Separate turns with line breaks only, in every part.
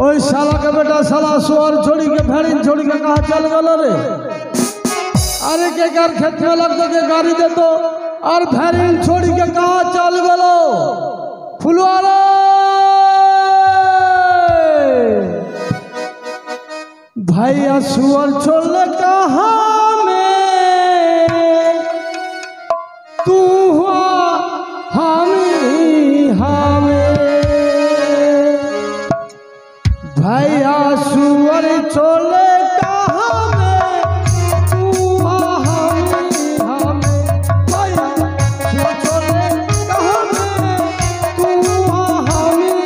ओई साला के बेटा साला सुअर छोड़ी के भेड़िन छोड़ी के कहाँ चल गलो रे। अरे के घर खेत में लग के गाड़ी दे तो और भेड़िन छोड़ी के कहाँ चल गलो फुलवाला भैया सुअर छोड़ कहाँ में तू हुआ हमें भैया सुअर छोड़े कहाँ में तू हमें भैया सुअर छोड़े कहाँ में तू हमें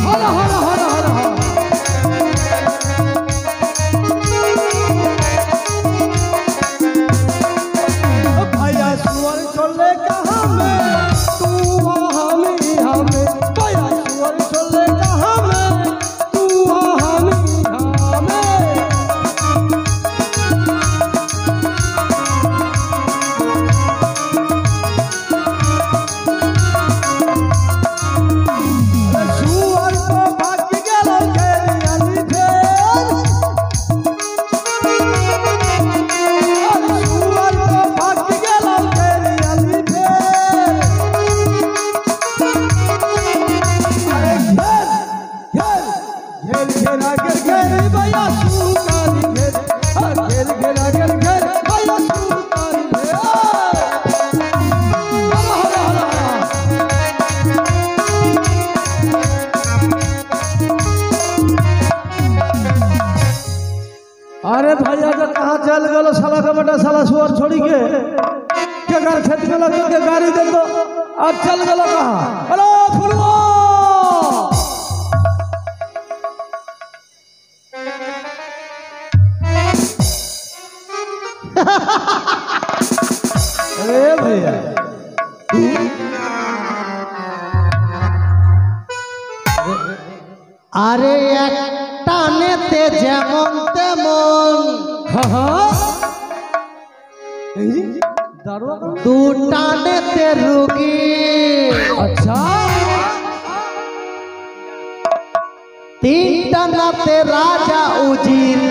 हर हर हर हर भैया सुअर छोड़े कहाँ में तू हमें भैया सुअर छोड़े कहाँ में तू हमें सुअर को भाग गेलो घेरियाली फेर सुअर को भाग गेलो घेरियाली फेर घेर भैया सुकारी घेर घेर भैया सुकारी अरे भैया तो कहाँ चल गलो साला का बेटा साला सुअर छोड़ी के घर खेत में लग के गाड़ी दे दो अब चल गलो कहाँ। हेलो फुलवा अरे भैया
আরে একটা নেতে যেমন তেমন দুটা নেতে রুগী
अच्छा
তিনটা নাতে রাজা উজির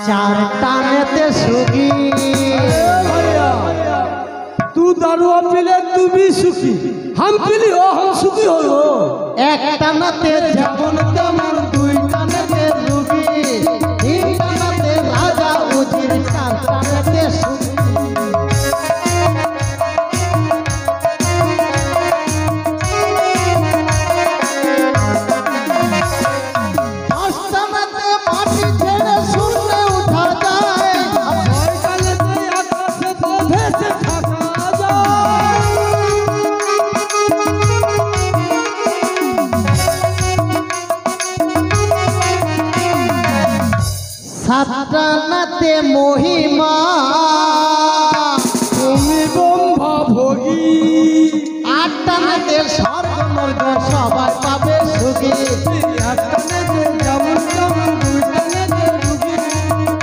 চারটা নেতে সুগী
भैया तू दारू पीले तू भी सुखी हम पीली हो हम सुखी हो
একটা নাতে যেমন তেমন দুইটা নেতে রুগী তিনটা নাতে রাজা উজির চারটা নেতে সুগী সাতটানাতে মহিমা
তুমি ব্রহ্মা ভোগী
আটটানাতে স্বর্গ নর্গ সবাই পাবে সুখী
একটানেতে যেমন তেমন দুইটানেতে রুগী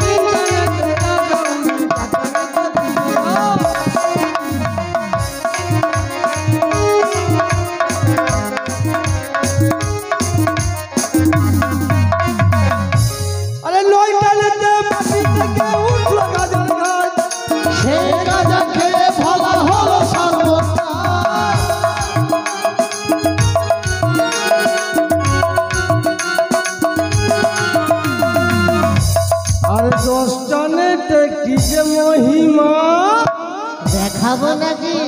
তিনটানেতে রাজা উজি अरे नौटानेते माटी থেকে উঠলো গাজর গাছ
সে গাজা খেয়ে ভালো হলো সর্বটা
আর দশটানেতে কি যে মহিমা
দেখাবো নাকি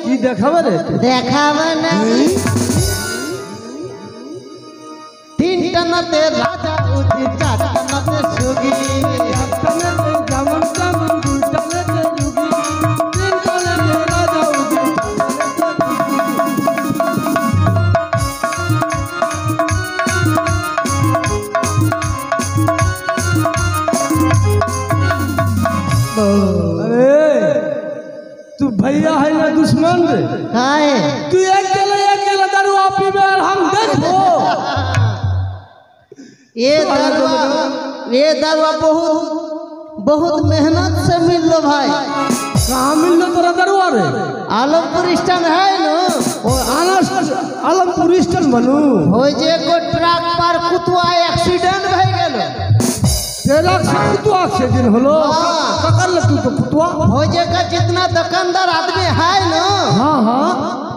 কি দেখাবে রে
দেখাবো নাকি তিনটানাতে রাজা উঠি চারটানাতে সুগী
একটানেতে যেমন তেমন দুইটানেতে রুগী তিনটানেতে রাজা উজি अरे तू भैया है ना दुश्मन रे
काहे
तू अकेला दारू पी में और हम देखो
ये दरवा बहुत बहुत मेहनत से मिल लो भाई।
कहाँ मिल लो तोरा दरुआ रे?
आलमपुर स्टैंड है न,
ओ आलमपुर स्टैंड बनू
हो जे को ट्रक पर कुतवा एक्सीडेंट भई गेलो।
तेरा से कुतवा एक्सीडेंट होलो?
हाँ।
ककर ले तू तो कुतवा?
हो जे का जितना दुकानदार आदमी है न,
हाँ हाँ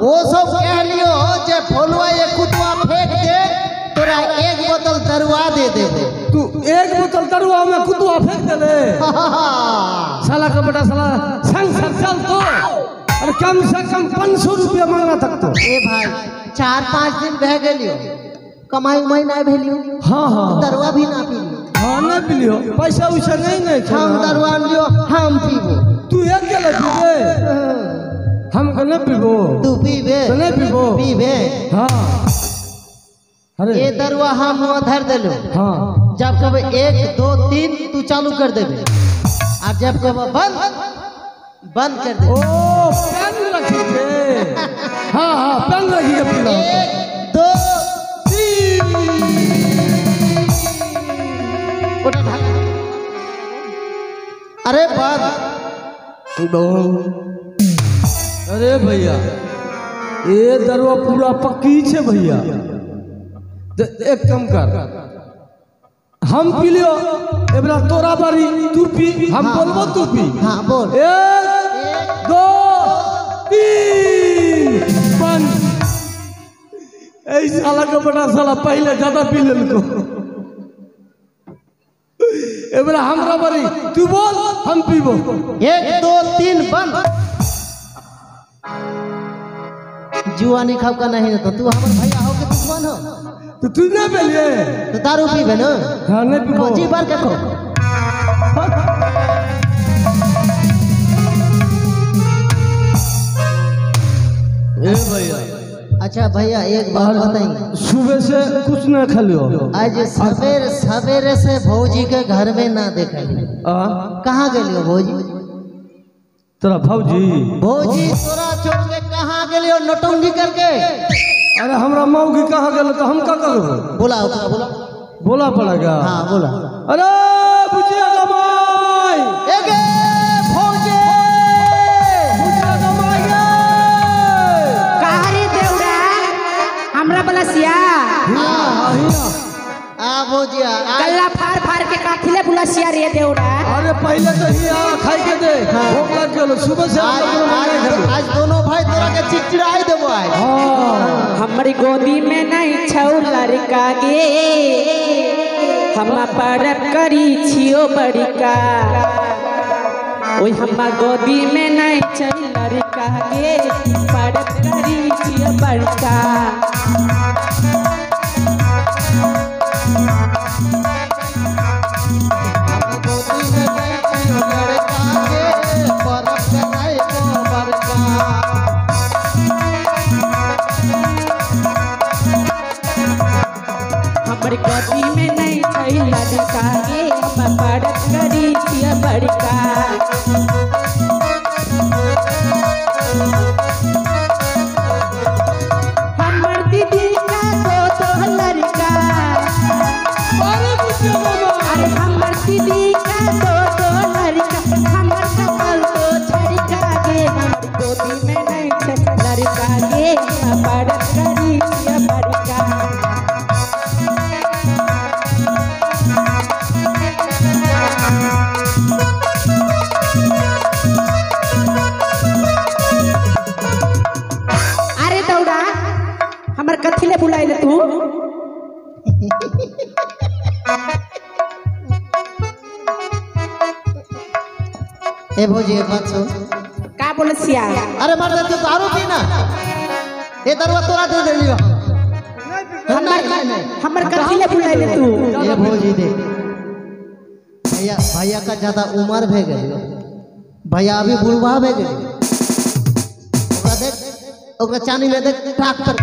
वो सब कह लियो जे फोलवा ये कुतवा फेंक दे तोरा एक बोतल दरुआ दे देबो।
तू एक बोतल दरुआ में कुतवा फेंक दे ले? साला का बेटा साला संग सर चल तो, अरे कम से कम 500 रुपया मांगा तक तो।
ए भाई 4-5 दिन बह गेलियो, कमाई उमाई नहीं भेलियो,
हाँ हाँ
दरुआ भी ना पीलियो।
हाँ नहीं पिलियो, पैसा वैसा नहीं
हम दरुआ लियो हम पीबो।
तू एक गला पीबे, हम के नहीं पीबो।
तू पीबे?
तो नहीं पीबो।
पीबे?
हाँ अरे
ये दरुआ हम हुआ धर देलो।
हाँ
जब कब 1 2 3 तू चालू कर देबे, और जब कब बंद कर दे।
ओ पेन रखी थे, हाँ हाँ पेन रखी के पीला।
1 2 3 उठा ढाल। अरे बंद।
अरे भैया ये दरवा पूरा पक्की छे भैया। एक कम कर, हम पी लियो एबरा तोरा बारी, तू पी, हम
हाँ,
बोलबो तू पी।
हाँ बोल।
1 2 3 बंद। ऐसा साला का बड़ा साला पहले ज्यादा पी लेलको। एबरा हमरा बारी, तू बोल हम पीबो।
1 2 3 बंद। जुआनी खाव का नहीं तो तू हमर भैया हो के दुश्मन हो।
तो तू ना पीलिए
तो दारू पीबे न?
हाँ नहीं पीबो।
जी बार के खो।
ए भैया
अच्छा भैया एक बात बताइए,
सुबह से कुछ ना खा लियो?
आज सवेरे से भौजी के घर में ना देखा। कहाँ गेलियो भौजी?
तेरा भौजी
भौजी तोरा छोड़ के कहाँ गेलियो नौटंकी करके?
अरे हमरा माऊ की कहाँ गल तो हम का करूँ?
बोला
बोला पड़ेगा।
हाँ बोला।
अरे बुझिया गमाई,
एगे भौजी
बुझिया गमाई गे।
कारे देउरा हमरा बलसिया
आ भौजिया
गल्ला फार फार के काथिले बुलसिया रे देउरा।
अरे पहले तो ही खाई के दे, भूख लग गेलो। सुबह से हम लोग मांगे खेलो।
आज दोनों भाई तोरा के चिड़चिड़ाई देबो आज।
हाँ
हमरी गोदी में नहीं छौ लड़का गे, हम परब करी छियो बड़का। ओई हम्मा गोदी में नहीं छौ लड़का गे, परब करी छियो बड़का। हमर गोदी में नहीं छई लड़का गे, हम परब करी छियो बड़का। हमर दीदी का दो लड़का, अरे हमर दीदी का दो लड़का, हमर कपल तो छड़का गे। हमर गोदी में नहीं छई लड़का गे, हम परब करी छियो बड़का। अरे दौड़ा हमर कथी ले बुलाइले तू?
ए भौजी एक बात सुन।
का बोलसिया?
अरे मर्द तू दारू पी ना, ये दरवा तोरा दे देलियो।
हमर कथी ले बुलाइले तू?
ये भौजी देख, भैया का ज्यादा उम्र भे गेलियो, भैया अभी बुढ़वा भे गेलियो। ओकरा देख, ओकरा चानी ले देख ट्रैक्टर।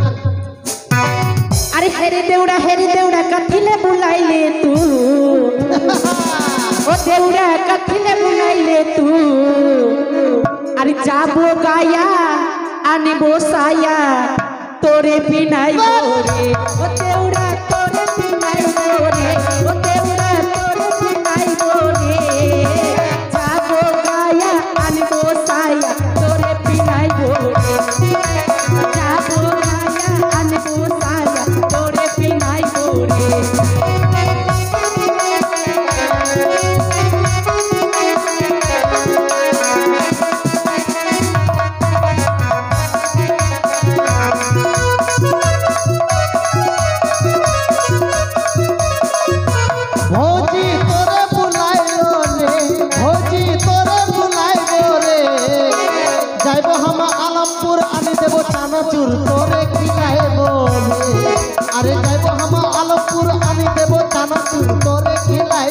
अरे हेरे देउड़ा कथी ले बुलाइले तू? ओ देउड़ा कथी ले बुलाइले तू? अरे जाबो गाया आने बोसाया तोरे पिनाई रे। ओ देउड़ा तोरे पिनाई रे, ओ देउड़ा तोरे पिनाई रे।
যাইবো हम आलमपुर आनी देबो चानाचूर तोरे खिलाए बोले अरे जाइबो हम आलमपुर आनी देबो चानाचूर तोरे खिलाए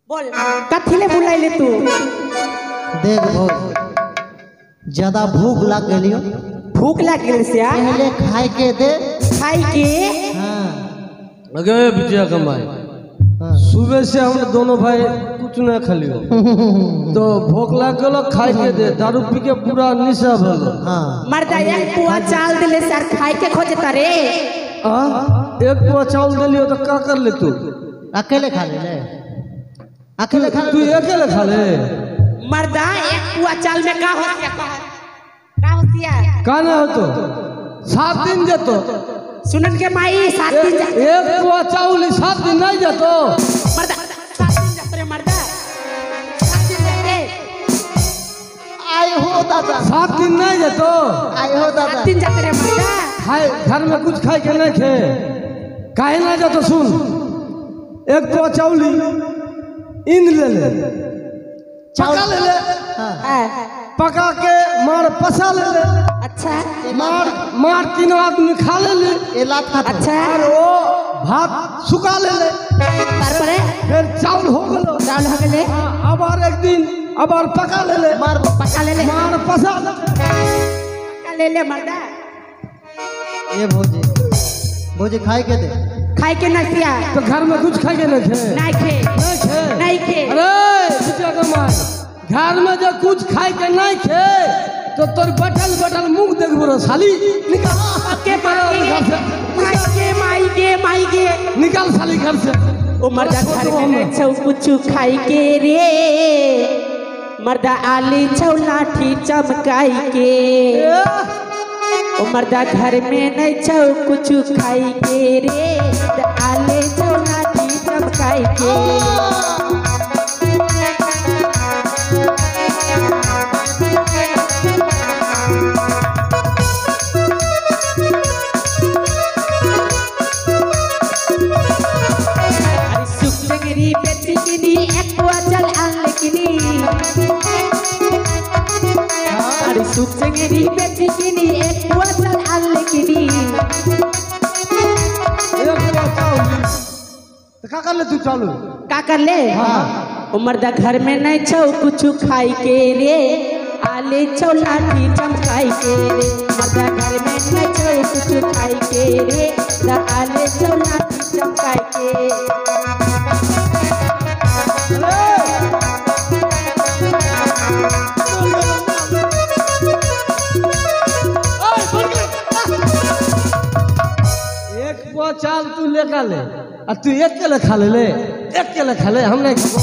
बोले
कथिले बुलाइले तू
देख भौज ज्यादा भूख लग गलियो
भूख लग गेल से
पहले खाए के दे
खाई के
हाँ
अगे बिटिया कमाई
हाँ
सुबह से हम दोनों भाई कुछ न खलियो तो भूख लग गलो खाए के दे दारू पी के पूरा निशा भलो
हाँ
मर्दा एक पुआ चाल दिले सर खाई के खोजता रे
एक पुआ चावल दिलियो तो का कर ले तू
अकेले खा ले अकेले खा
तू अकेले खा ले
मर्दा एक पुआ चाल में का होतिया का होतिया
का ना हो तो 7 दिन जतो
सुनन के माई 7 दिन
एक पुआ चावल 7 दिन नहीं जतो
मर्दा 7 दिन जात रे मर्दा 7 दिन जाते
आए हो दादा
7 दिन नहीं जतो
आए हो दादा
7 दिन जाते रे मर्दा
खाए घर में कुछ खाए के नहीं खे काहे ना जतो सुन एक पुआ चावली इन ले ले पका ले ले
हाँ
पका के मार पसा ले ले
अच्छा
मार तीनों आदमी खा ले ले
ये लात खा
अच्छा
और वो भात सुखा ले ले
तारपरे
फिर चावल हो गलो
चावल हो गेले
अब और एक दिन अब और पका ले ले
मार
पका ले ले
मार पसा ले
पका ले ले मर्दा
ये भोजी खाए के दे
खाई के नसिया
तो घर में कुछ खाए के नहीं खे
नहीं खे
नहीं खे
नहीं खे
अरे बिटिया कमाई घर में जो कुछ खाए के नहीं खे तो तोर बटल बटल मुंह देख बोलो साली निकाल
के माई के
निकाल साली घर से
ओ मर्दा घर में छौ कुछ खाई के रे मर्दा आली छौ लाठी चमकाई के ओ मर्दा घर में नहीं छौ कुछ खाई के रे आले छौ लाठी चमकाई के सुख संगरी बेटी किनी एक पुआ चल आल किनी
का कर ले तू चालू
का कर ले ओ मर्दा घर में नहीं छौ कुछ खाई के रे आले छौ लाठी चमकाई के रे मर्दा घर में नहीं छौ कुछ खाई के रे आले छौ लाठी चमकाई के
चाल तू लेकर ले और तू एक के ले खा ले खा ले हम नहीं खाबो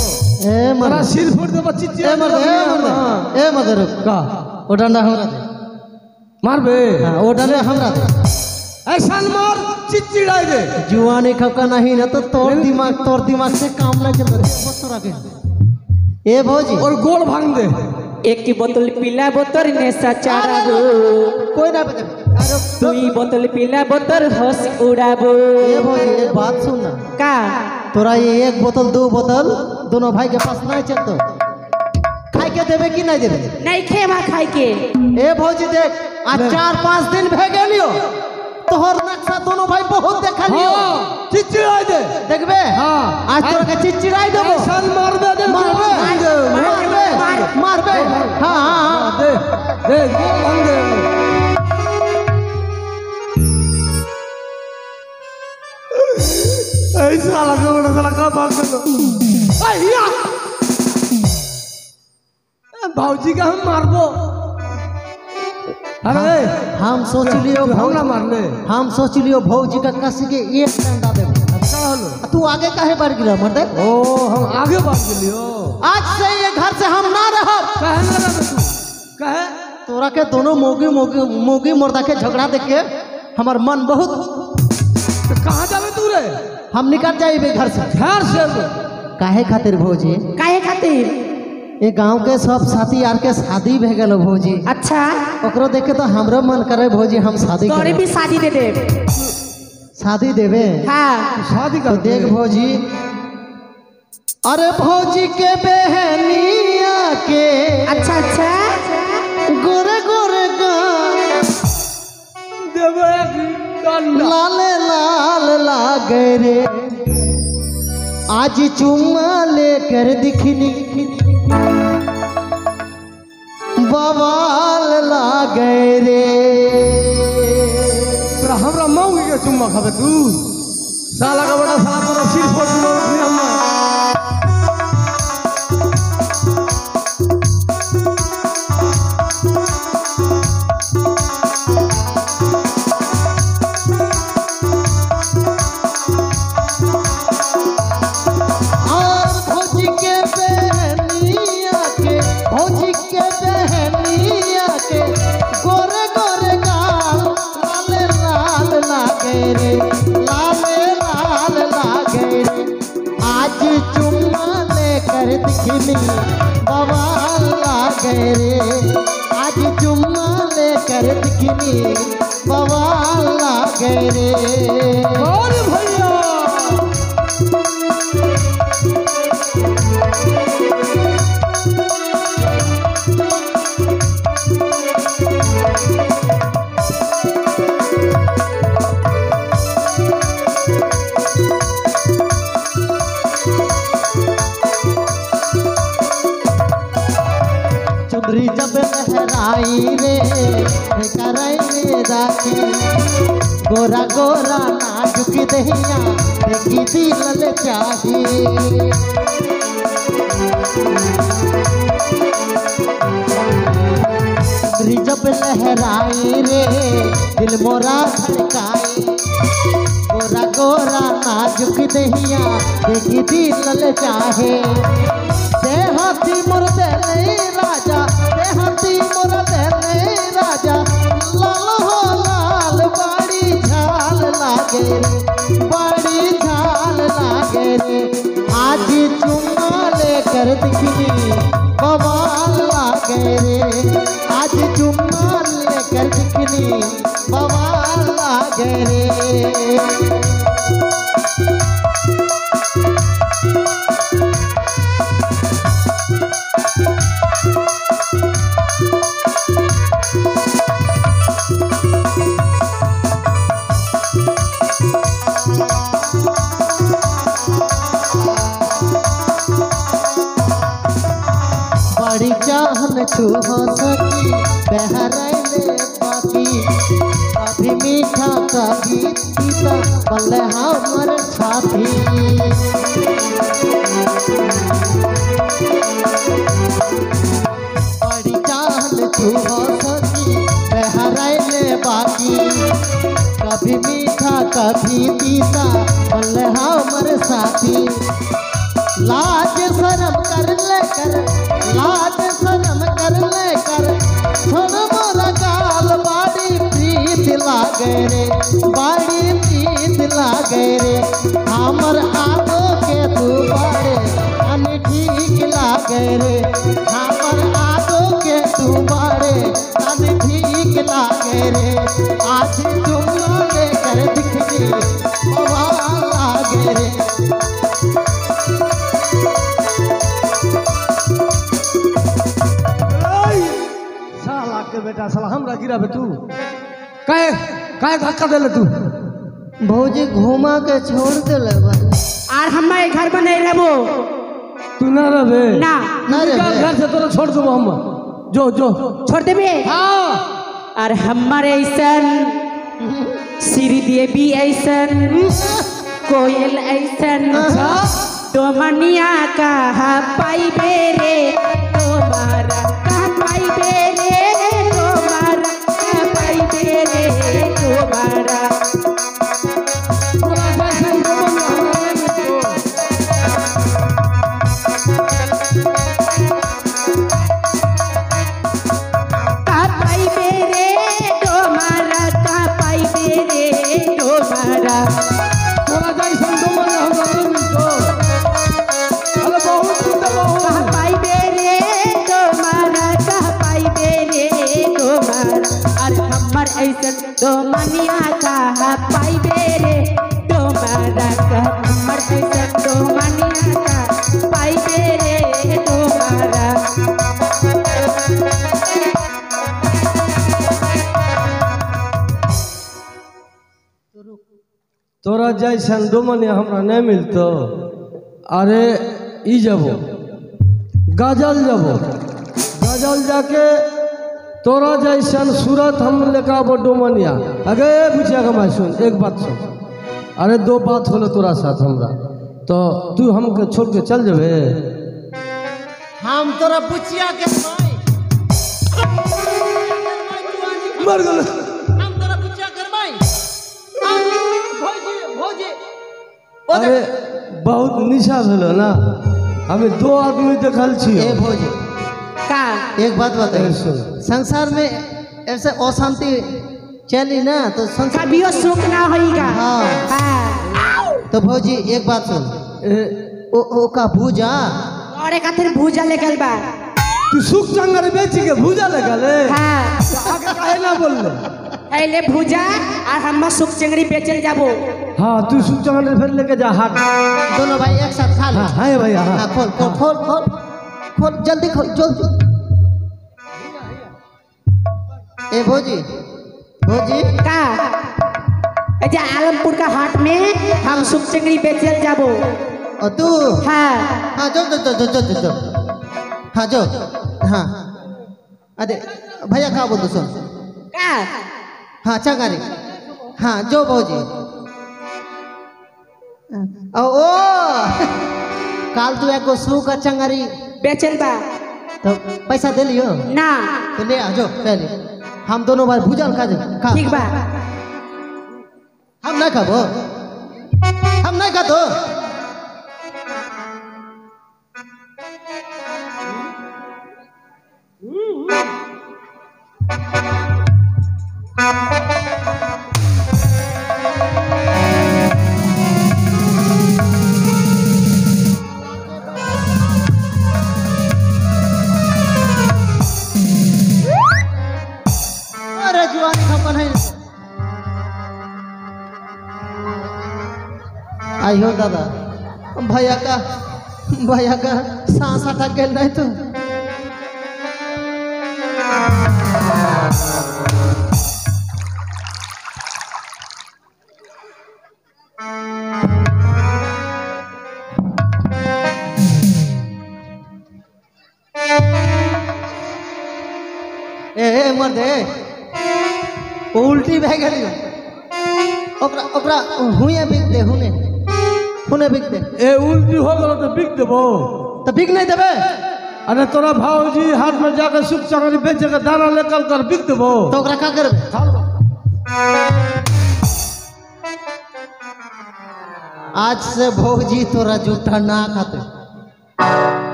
ए
मरा सिर फोड़ दे बच्ची
ए मगर
का
ओ डंडा हमरा दे
मारबे
हां ओ डंडा हमरा दे
ऐसा मार चिचिड़ाई दे
जुआनी खपका नहीं ना तो तोर दिमाग से काम ना चल रे बतरा के ए भौजी
और गोल भांग दे
एक की बोतल पीला बोतल ने सचारा हो
कोई ना बता
दुई बोतल पीला बोतल हंस उड़ाबो
ए भौजी एक बात सुन ना
का
तोरा ये एक बोतल दो बोतल दोनों भाई के पास नहीं चलतो खाई के देवे कि नहीं देवे
नहीं खेमा खाई के
ए भौजी देख आज 4-5 दिन भे गेलियो तोहर नक्शा दोनों भाई बहुत देखा लियो
चिचिराई दे
देखबे
हाँ
आज तोरा के चिचिराई देबो
सन मारबे दे
मारबे हाँ हाँ
दे दे बंदे ऐसा लगा बड़ा साला का भाग दो अय्या भौजी का हम मारबो अरे
हम सोच लियो
भौना मारले
हम सोच लियो भौजी का कस के एक डंडा देबो
अच्छा हलो
तू आगे काहे बढ़ गिरा मर्दे
ओ हम आगे बढ़ गेलियो
आज से ये घर से हम ना रहब
कहे ना रहे तू कहे
तोरा के दोनों मोगी मुर्दा के झगड़ा देख के हमार मन बहुत
तो कहाँ जावे तू रे
हम निकल जाइबे घर से काहे खातिर भौजी
काहे खातिर
ये गांव के सब साथी यार के शादी भे गेल भौजी
अच्छा
ओकरो देख के तो हमरो मन करे भौजी हम शादी
तोरे
करें
भी शादी दे दे
शादी देवे
हाँ
शादी
तो
कर
देख भौजी अरे भौजी के बहनिया के
अच्छा अच्छा
गोरे गोरे
देवे डंडा
लाल लाल लागे रे आज चुम्मा लेकर दिखनी बवाल लागे रे
तोरा हमरा मौगी के चुम्मा खाबे तू साला का बड़ा साला तोरा सिर फोड़ दूंगा फिर हम
और भौजी के बहनिया के भौजी के बहनिया के गोरे गोरे गाल लाल लाल लागे रे लाल लाल लागे रे आज चुम्मा लेकर दिखनी बवाल लागे रे आज चुम्मा लेकर दिखनी बवाल लागे रे
और भैया
चुनरी जब लहराई रे कराई राखी गोरा गोरा नाजुक दहिया देखी दिल चाही चुनरी जब लहराई रे दिल मोरा धड़काई गोरा गोरा नाजुक दहिया देखी दिल चाहे देहाती मोर देले राजा देहाती मोर देले राजा लाल हो लाल बाड़ी झाल लागे रे बाड़ी झाल लागे रे आज चुम्मा लेकर दिखनी बवाल लागे रे आज चुम्मा लेकर दिखनी बवाल लागे रे बड़ी चाहन छू हो सकी बहराइले बाकी कभी मीठा कभी तीता बल्ले हमर छाती बड़ी चाहन छू हो सकी बहराइले बाकी कभी मीठा कभी तीता बल्ले हमर साथी लाज शर्म कर ले कर लाज शर्म कर ले कर छोड़ मोरा गाल बाड़ी प्रीत लागे रे बाड़ी प्रीत लागे रे हमर आगो के तू बाड़े अन ठीक लागे रे हमर आगो के तू बाड़े अन ठीक लागे रे आज तुम लेकर दिखनी बवाल लागे रे
बेटा साला हमरा गिराबे तू काहे काहे धक्का देले तू
भौजी घुमा के छोड़ देले बा
और हमारे घर में नहीं रहबो
तू ना रहे
ना
ना रे
निकाल घर से तोरा छोड़ देबो हम जो जो
छोड़ देबे
हाँ
और हमारे ऐसन श्री देवी ऐसन कोयल ऐसन डोमनिया कहा पाइबे रे तुम्हारा कहा पाइबे रे तुम्हारा कहा पाइबे रे तुम्हारा कहा पाइबे रे तुम्हारा कहा पाइबे रे तुम्हारा
तोरा जैसन डोमन हमरा नहीं मिलतो अरे बहुत बहुत
कहा पाइबे रे तुम्हारा कहा पाइबे रे तुम्हारा और हमर ऐसन डोमनिया कहा पाइबे रे तुम्हारा कहा हमर ऐसन डोमनिया कहा पाइबे रे तुम्हारा
तोरा जैसन डोमन हमरा नहीं मिलतो अरे ई जबो गजल जबो गजल जाके तोरा जैसन सूरत हम लेकर आबो डोमनिया अगे बुझिया के मैं सुन एक बात सुन अरे दो बात होलो तोरा साथ हमरा तो तू हमके छोड़ के चल जबे
हम तोरा पुछिया के भाई
मर गेल
हम तोरा पुछिया कर भाई भौजी भौजी
अरे बहुत निशा भेलो ना हमें दो आदमी देखल छी
ए भौजी
का
एक बात
ए,
बताइए
सुन
संसार में ऐसे अशांति चली ना तो संसार
कभियो सुख ना होईगा
हाँ।
हाँ
तो भौजी एक बात सुन
ए,
ओ का भूजा
और एक खातिर भूजा लेगल बा
तू सुख चंगर बेच के भूजा लगले
हाँ
आगे काहे ना बोलले
पहले भूजा और हम सुख चिंगड़ी बेचल जाबो
हाँ तू सुख चंगर फिर लेके जा हाथ
दोनों भाई एक साथ खा लो
हाँ हाँ भैया हाँ
हाँ खोल खोल खोल खोल खोल जल्दी खोल जल्दी ए भौजी भौजी
का एजा आलमपुर का हाट में हम सुख चिंगड़ी बेचल जाबो
और तू
हाँ
हाँ जो जो जो जो जो जो हाँ जो हाँ अरे भैया क्या बोल दो सुन
का
हाँ चंगारी हाँ जो भौजी ओ काल तू एक सू का चंगारी
बेचल बा
तो पैसा दे लियो
ना
तो ले आ जो पहले हम दोनों भाई भूजल खा
ठीक बा
हम नहीं खाबो हम नहीं खा तो अरे जुआनी खपन है आइयो दादा भैया का सांस अटक गया नहीं तो ए मर्दे उल्टी बह गई ओकरा ओकरा हुए बिक दे हुने बिक दे
ए उल्टी हो गलो तो बिक देबो
तो बिक नहीं देबे
अरे तोरा भाऊजी हाथ में जाके सुख चंगर बेच के दाना लेकर कर बिक देबो
तो ओकरा का करबे आज से भौजी तोरा जूठा ना खाते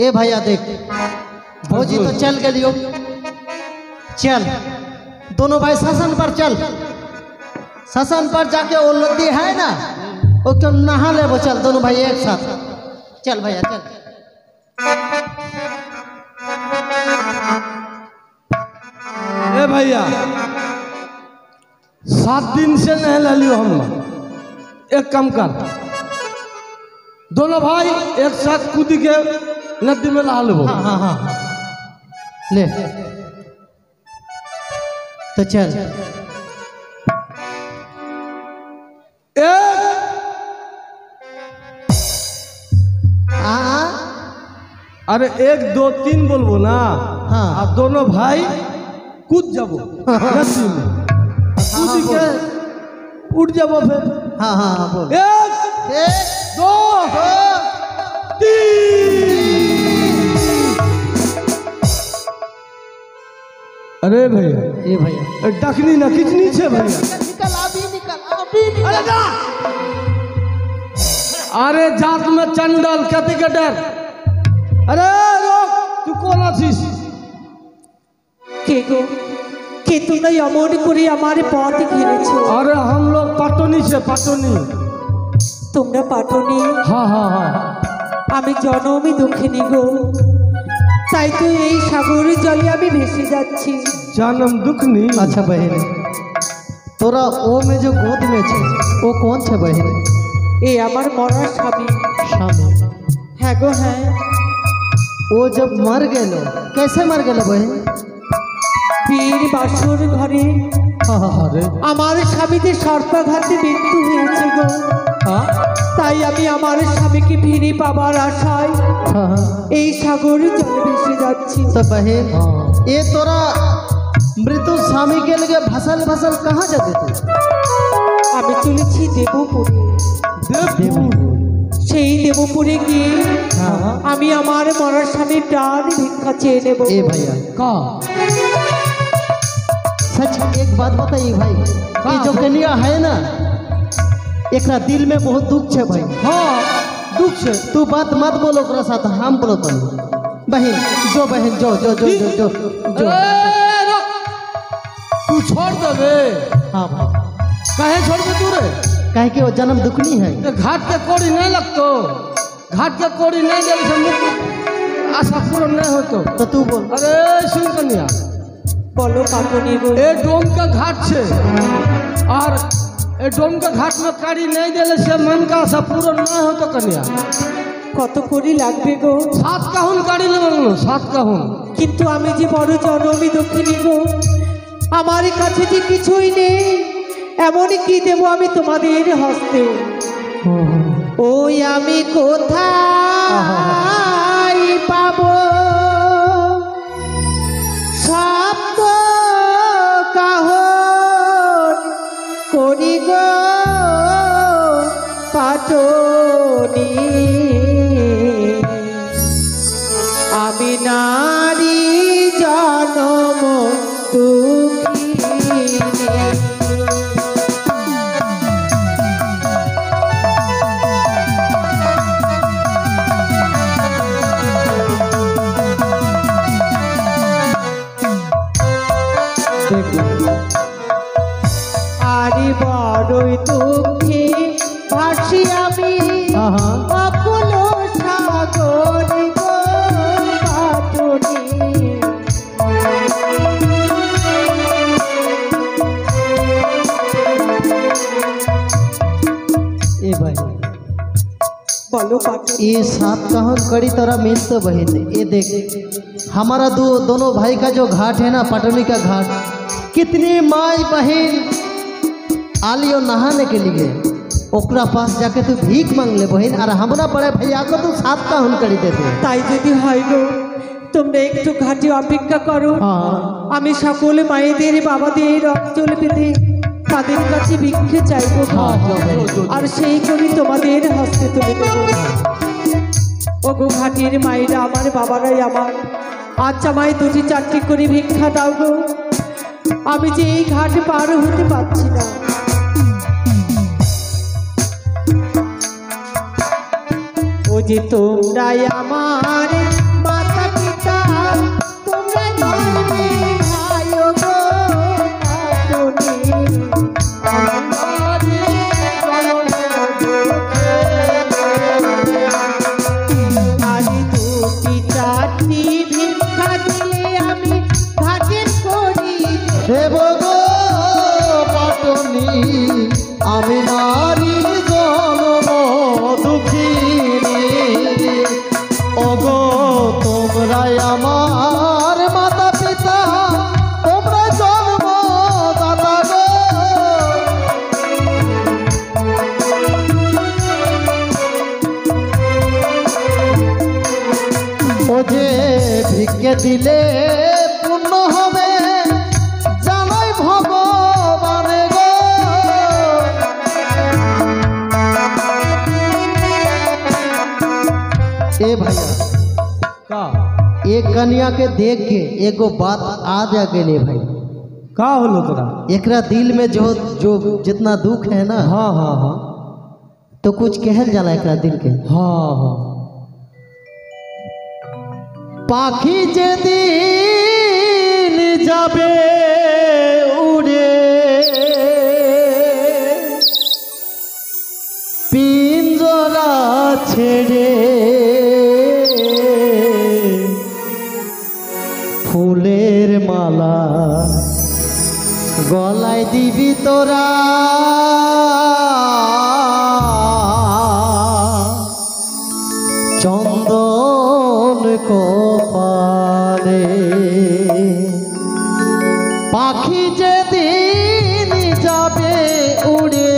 ए भैया देख भौजी तो चल गलियो चल दोनों भाई शासन पर चल शासन पर जाके वो लद्दी है ना वो क्यों नहा ले वो चल दोनों भाई एक साथ चल भैया चल
ए भैया 7 दिन से नहीं ले लियो हम एक काम कर दोनों भाई एक साथ कूद के नदी में नहा लेबो
हाँ हाँ हाँ ले तो चल
एक अरे 1 2 3 बोलबो ना।
हाँ।
आप दोनों भाई कूद जाबो नदी में, कूद के उठ जाबो फिर।
हाँ हाँ हाँ बोल।
1 2 3। अरे भैया
ए भैया
डकनी ना कितनी छे भैया?
निकल अभी निकल।
अरे ना, अरे जात में चंडल कति के डर। अरे रोक, तू कौन आছিস?
কে গো, কে তোমরা এমন করে আমার পথ ঘিরেছো?
अरे हम लोग पाटनी से पाटनी।
তোমরা পাটনি?
हाँ हाँ हाँ।
আমি জনমই দুঃখিনী গো, তাই তো এই সাগরের জলে আমি ভেসে যাচ্ছি।
जन्म दुखनी।
अच्छा बहन, तोरा ओ में जो गोद में छे वो कौन छे बहन?
এ আমার মরার স্বামী।
स्वामी।
হ্যাঁ গো হ্যাঁ।
वो जब मर गेलो कैसे मर गेलो बहन?
বীর বাসুর ঘরে
अरे
আমার স্বামীদের সর্পাঘাতে মৃত্যু হয়েছে গো। তাই আমি আমার স্বামীকে ফিরে পাবার আশায় এই সাগরের জলে ভেসে যাচ্ছি।
तो बहन ये तोरा मृत्यु स्वामी के लिए भसल भसल कहाँ जाते थे?
আমি চলেছি দেবপুরে। সেই দেবপুরে গিয়ে আমি আমার মরার স্বামীর প্রাণ ভিক্ষা চেয়ে নেব।
ए भैया
का
सच एक बात बताइए भाई, ये जो कन्या है ना एकरा दिल में बहुत दुख छे भाई।
हाँ दुख से।
तू बात मत बोलो ओकरा साथ, हम बोलो तो बहन जो बहन जो जो जो जो जो, जो।
ए, रुक। तू छोड़ दे बे।
हाँ भाई
कहे छोड़ दे तू रे?
कहे कि वो जन्म दुखनी है।
तो घाट के कोड़ी नहीं लगतो, घाट के कोड़ी नहीं जल से मुख आशा पूर्ण नहीं हो
तो तू बोल।
अरे सुन कन्या,
বলো পাটনি গো।
ए डोम का घाट छे और ए डोम का घाट में काड़ी नहीं देले से मन का आशा पूर्ण नहीं हो तो कन्या
কত করি লাগবে গো?
7 काहुन काड़ी ले मांगलो 7 काहुन।
কিন্তু আমি যে বড় জনমী দক্ষিণী গো, আমার কাছে যে কিছুই নেই। এমন কি দেব আমি তোমাদের হস্তে? ওই আমি কোথায় পাবো শব্দ কাহন করি গো পাটনি? আমি নারী জনম দুঃখিনী। আরে বড়ই দুঃখে ভাসি আমি অকুল সাগরে গো পাটনি।
ए भाई
বলো পাটনি।
ये 7 कहन कड़ी तोरा मिल तो बहन। ये देख हमारा दोनों भाई का जो घाट है ना पटनी का घाट, कितनी माई बहन आली और नहाने के लिए ओकरा पास जाके तू भीख मांग ले बहन, और हमारा बड़े भैया को तू 7 कहन कड़ी देते।
তাই যদি হয় গো, তোমরা একটু ঘাটে অপেক্ষা করো।
हाँ
আমি সকল মায়েদের বাবাদের অঞ্চল পেতে তাদের কাছে ভিক্ষে চাইবো।
हाँ जो बहन।
আর সেই করি তোমাদের হস্তে তুলে দেবো। ও গো ঘাটের মায়েরা, আমার বাবারাই আমার, আচ্ছা মাই 2টি 4টি করে ভিক্ষা দাও গো। আমি যে এই ঘাট পার হতে পারছি না। ও যে তোমরাই আমার মাতা পিতা, তোমরাই আমার ভাই ও গো পাটনি। আরে 2টি 4টি ভিক্ষা দিলে আমি ঘাটের করি
দেব গো পাটনি, আমি নারী জনম দুঃখিনী। ওগো তোমরাই আমার মাতা পিতা, তোমরা জন্ম যে ভিক্ষে দিলে পূর্ণ হবে জানাই ভগবানে গো। ए भैया
का
एक कन्या के देख के एगो बात आ जा गेले भाई।
का होलो तोरा?
एकरा दिल में जो जितना दुख है ना,
हाँ हाँ हाँ
तो कुछ कहल जाला एकरा दिल के।
हाँ हाँ
पाखी जे दिन जाबे उड़े पिंजरा छेड़े ফুলের মালা গলায় দিবি তোরা চন্দন কপালে পাখি যেদিন যাবে উড়ে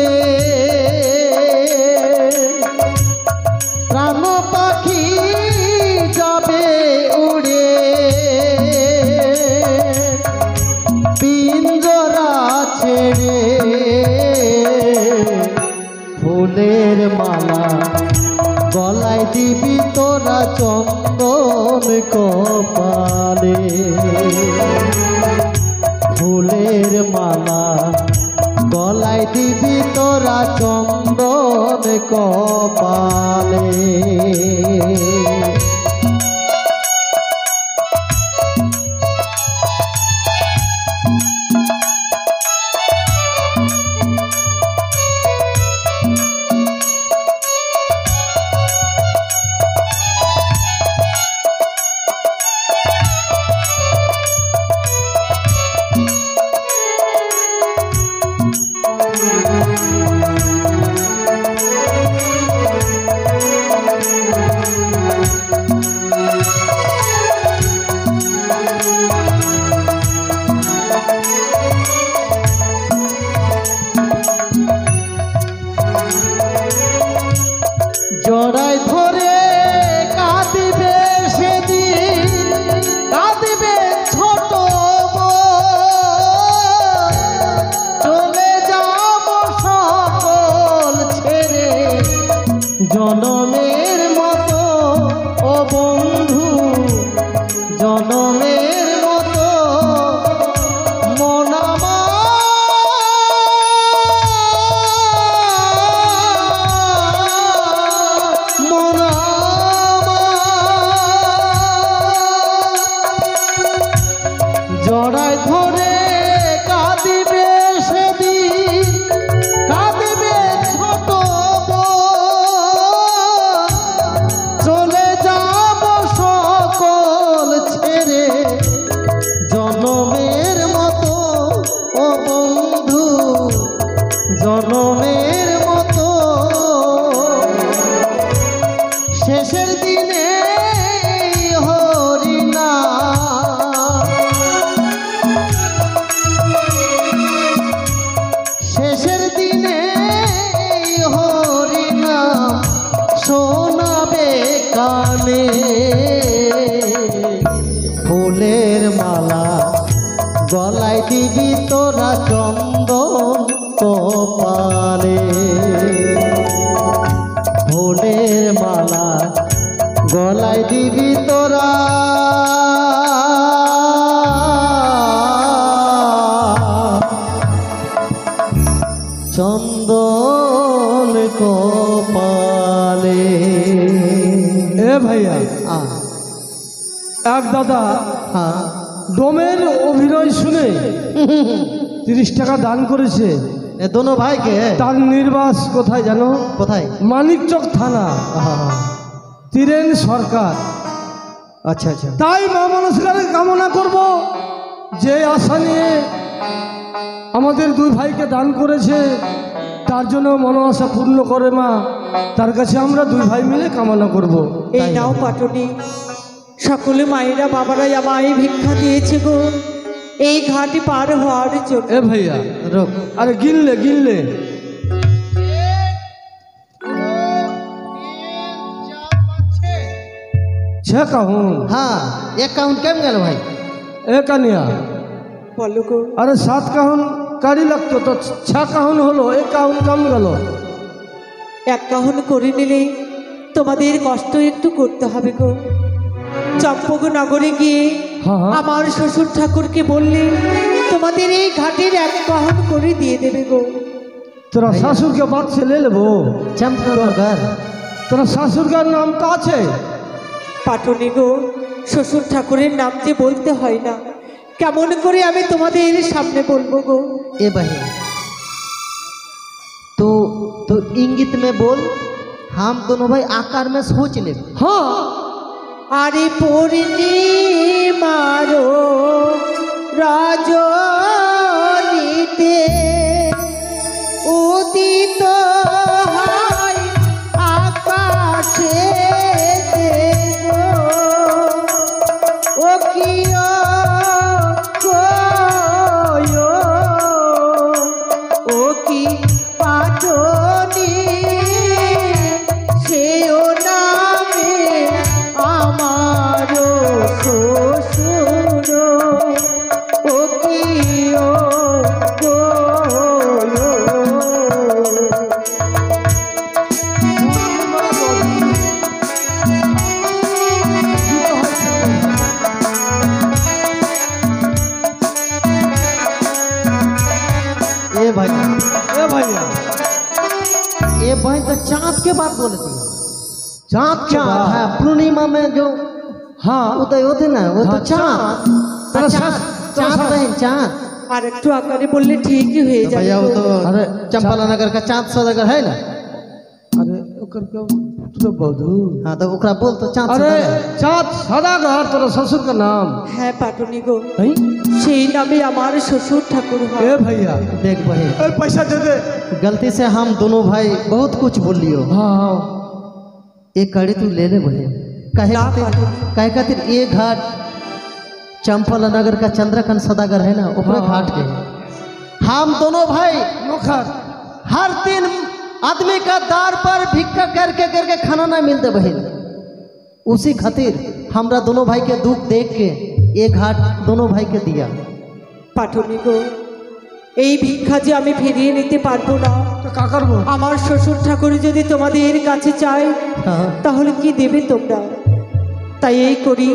প্রাণ পাখি যাবে উড়ে পিঞ্জরা ছেড়ে ফুলের মালা গলায় দিবি তোরা চন্দন কপালে ফুলের মালা গলায় দিবি তোরা চন্দন কপালে জড়াই ধরে কাঁদিবে সেদিন কাঁদিবে ছোট চলে যাব সকল ছেড়ে জনমের মতো ও বন্ধু জনমের মতো মন জড়াই ধরে কাঁদিবে সেদিন কাঁদিবে ছোট চলে যাব সকল ছেড়ে জনমের মতো ও বন্ধু জনমের মতো শেষের দিনে হরিনা শেষের দিনে হরিনাম শোনাবে কানে ফুলের মালা গলায় দিবি তোরা চন্দন কপালে ফুলের মালা গলায় দিবি তোরা চন্দন কপালে।
এ ভাইয়া এক দাদা
हाँ
ডোমের অভিনয় শুনে 30 টাকা দান করেছে।
ये दोनों भाई के है?
তার নির্বাস কোথায় জানো?
কোথায়?
মানিকচক থানা, তিরেন সরকার।
अच्छा अच्छा
তাই মা মনস্কারে কামনা করব যে আশা নিয়ে আমাদের দুই ভাইকে দান করেছে তার জন্য মনোবাসা পূর্ণ করে মা, তার কাছে আমরা দুই ভাই মিলে কামনা করব।
এই নাও পাটনি, সকলে মায়েরা বাবারাই আমায় ভিক্ষা দিয়েছে গো এই ঘাটি পার হওয়ার জন্য।
এ ভাইয়া
रुक
আরে গিনলে গিনলে छह कहून
हाँ एक काउंट केम गेल भाई
एक कन्या
বলো গো
अरे 7 कहून करी लगतो तो 6 कहून হলো एक कहून कम গেল
এক কাহন করে নিলে তোমাদের কষ্ট একটু করতে হবে গো। চম্পকনগরে গিয়ে
হ্যাঁ।
আমার শ্বশুর ঠাকুরকে বললে তোমাদের এই ঘাটের এক কাহন করে দিয়ে দেবে গো।
तोरा ससुर के बात से ले लेबो
चंपनगर
तोरा ससुर का नाम का छे
পাটনি গো, শ্বশুর ঠাকুরের নাম যে বলতে হয় না, কেমন করে আমি তোমাদের সামনে বলবো গো।
ए बहन तो इंगित में बोल, हम दोनों भाई आकार में सोच ले।
हाँ
আরে পূর্ণিমারো রজনীতে উদিত হয় আকাশে গো, ও কি ও কি পাটনি সেও নামে আমারো শ্বশুর, ও কি ও গো।
ए भैया
ए भैया
ए बहन तो चाँद के बात बोले थी।
चाँद के
चाँद
बात?
है पूर्णिमा में जो
हाँ
उदय होते ना वो तो
हाँ,
चाँद
तेरा
चाँद
सास-
चाँद
तेरा
बहन चाँद
আর একটু আকারে বললে ঠিকই হয়ে যাবে
भैया वो
গো।
तो
अरे
चंपाला नगर का चाँद सौदागर है ना।
अरे ओकर के तू तो बधू
हाँ तो ओकरा बोल तो चाँद
अरे
सौदागर।
चाँद सदागर तोरा ससुर का नाम
হ্যাঁ পাটনি গো,
नहीं
সেই नामे আমার শ্বশুর ठाकुर হয়।
ए भैया
देख बहन
ए पैसा दे दे
गलती से हम दोनों भाई बहुत कुछ बोल लियो।
हाँ हाँ
एक कड़ी तू ले ले बहन कहे
ना
खातिर
पाटू।
कहे खातिर ये घाट चंपाला नगर का चंद्रकांत सौदागर है ना ओकरा
हाँ।
घाट के हम दोनों भाई
नौकर
हर दिन आदमी का दार पर भिक्का करके करके खाना ना मिलते बहन, उसी खातिर हमरा दोनों भाई के दुख देख के ये घाट दोनों भाई के दिया।
পাটনি গো, এই ভিক্ষা যে আমি ফিরিয়ে নিতে পারবো না।
तो का करबो
আমার শ্বশুর ঠাকুর যদি তোমাদের কাছে চায়
हाँ
তাহলে কি দেবে তোমরা? তাই এই করি,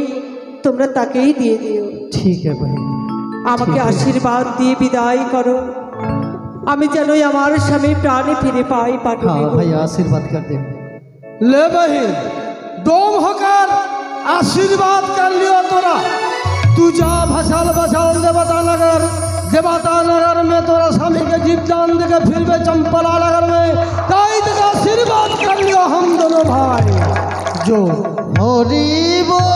তোমরা তাকেই দিয়ে দিও।
ठीक है बहन।
আমাকে আশীর্বাদ দিয়ে বিদায় করো, আমি যেন আমার স্বামী প্রাণে ফিরে পাই। পাটনি
हाँ
গো,
भैया आशीर्वाद कर दे।
ले बहिन दोम होकर आशीर्वाद कर लियो तोरा तू जा भसल बसाल देवता नगर में तोरा स्वामी के जीव दान दे के फिर बे चंपला नगर में ताई का आशीर्वाद कर लियो हम दोनों भाई जो
हरि बोल।